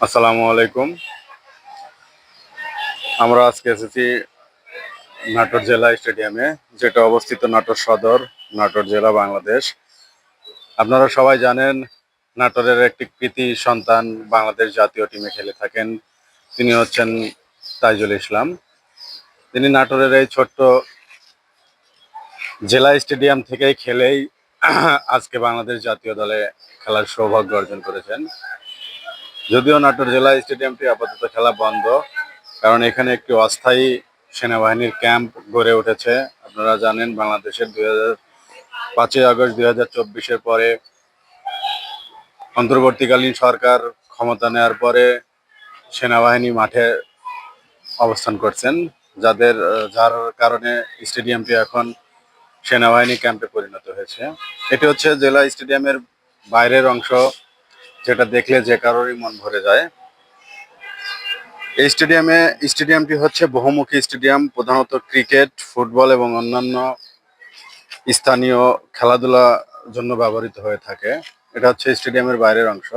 আসসালামু আলাইকুম। আমরা আজকে এসেছি নাটোর জেলা স্টেডিয়ামে, যেটা অবস্থিত নাটোর সদর, নাটোর জেলা, বাংলাদেশ। আপনারা সবাই জানেন, নাটোরের একটি কৃতি সন্তান বাংলাদেশ জাতীয় টিমে খেলে থাকেন। তিনি হচ্ছেন তাইজুল ইসলাম। তিনি নাটোরের এই ছোট্ট জেলা স্টেডিয়াম থেকেই খেলেই আজকে বাংলাদেশ জাতীয় দলে খেলার সৌভাগ্য অর্জন করেছেন। যদিও নাটোর জেলা স্টেডিয়ামটি আপাতত খেলা বন্ধ, কারণ এখানে একটি অস্থায়ী সেনাবাহিনীর ক্যাম্প গড়ে উঠেছে। আপনারা জানেন, বাংলাদেশের 5ই আগস্ট 2024-এর পরে অন্তর্বর্তীকালীন সরকার ক্ষমতা নেওয়ার পরে সেনাবাহিনী মাঠে অবস্থান করছেন, যার কারণে স্টেডিয়ামটি এখন সেনাবাহিনী ক্যাম্পে পরিণত হয়েছে। এটি হচ্ছে জেলা স্টেডিয়ামের বাইরের অংশ, যেটা দেখলে যে কারোরই মন ভরে যায়। এই স্টেডিয়ামটি হচ্ছে বহুমুখী স্টেডিয়াম, প্রধানত ক্রিকেট, ফুটবল এবং অন্যান্য স্থানীয় খেলাধুলার জন্য ব্যবহৃত হয়ে থাকে। এটা হচ্ছে স্টেডিয়ামের বাইরের অংশ।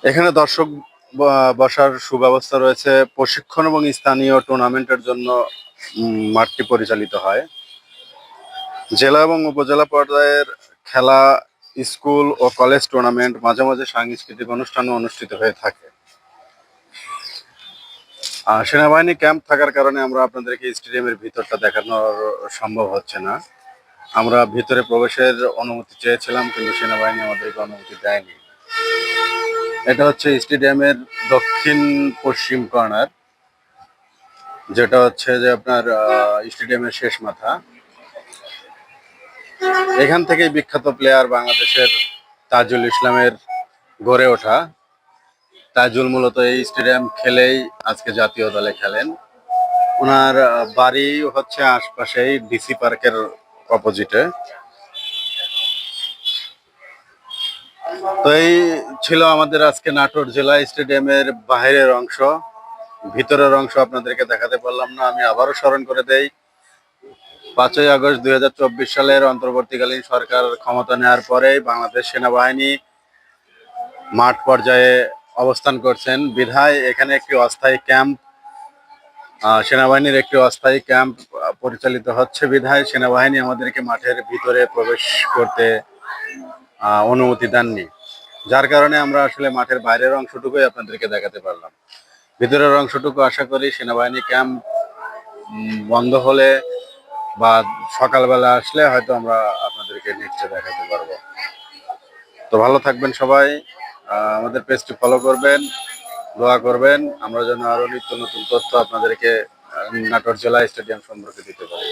এখানে দর্শক বসার সুব্যবস্থা রয়েছে। প্রশিক্ষণ এবং স্থানীয় টুর্নামেন্টের জন্য মাঠটি পরিচালিত হয়। জেলা এবং উপজেলা পর্যায়ের খেলা, স্কুল ও কলেজ টুর্নামেন্ট, মাঝে মাঝে সাংস্কৃতিক অনুষ্ঠানও অনুষ্ঠিত হয়ে থাকে। সেনাবাহিনী ক্যাম্প থাকার কারণে আমরা আপনাদেরকে স্টেডিয়ামের ভিতরটা দেখানোর সম্ভব হচ্ছে না। আমরা ভিতরে প্রবেশের অনুমতি চেয়েছিলাম, কিন্তু সেনাবাহিনী আমাদেরকে অনুমতি দেয়নি। এটা হচ্ছে স্টেডিয়ামের দক্ষিণ পশ্চিম কর্নার, যেটা হচ্ছে যে আপনার স্টেডিয়ামের শেষ মাথা। এখান থেকেই বিখ্যাত প্লেয়ার বাংলাদেশের তাজুল ইসলামের গড়ে ওঠা। তাজুল মূলত এই স্টেডিয়াম খেলেই আজকে জাতীয় দলে খেলেন। ওনার বাড়ি হচ্ছে আশপাশেই ডিসি পার্কের অপোজিটে। তো এই ছিল আমাদের আজকে নাটোর জেলা স্টেডিয়ামের বাইরের অংশ। ভিতরের অংশ আপনাদেরকে দেখাতে পারলাম না। আমি আবারও স্মরণ করে দেই, 5ই আগস্ট 2024 সালের অন্তর্বর্তীকালীন সরকার ক্ষমতা নেওয়ার পরেই বাংলাদেশ সেনাবাহিনী মাঠ পর্যায়ে অবস্থান করছেন বিধায় এখানে একটি অস্থায়ী ক্যাম্প, সেনাবাহিনীর একটি অস্থায়ী ক্যাম্প পরিচালিত হচ্ছে বিধায় সেনাবাহিনী আমাদেরকে মাঠের ভিতরে প্রবেশ করতে অনুমতি দেননি। যার কারণে আমরা আসলে মাঠের বাইরের অংশটুকুই আপনাদেরকে দেখাতে পারলাম। ভিতরের অংশটুকু আশা করি সেনাবাহিনী ক্যাম্প বন্ধ হলে বা সকালবেলা আসলে হয়তো আমরা আপনাদেরকে নিশ্চয় দেখাতে পারবো। তো ভালো থাকবেন সবাই, আমাদের পেজটি ফলো করবেন, দোয়া করবেন আমরা যেন আরো নিত্য নতুন তথ্য আপনাদেরকে নাটোর জেলা স্টেডিয়াম সম্পর্কে দিতে পারি।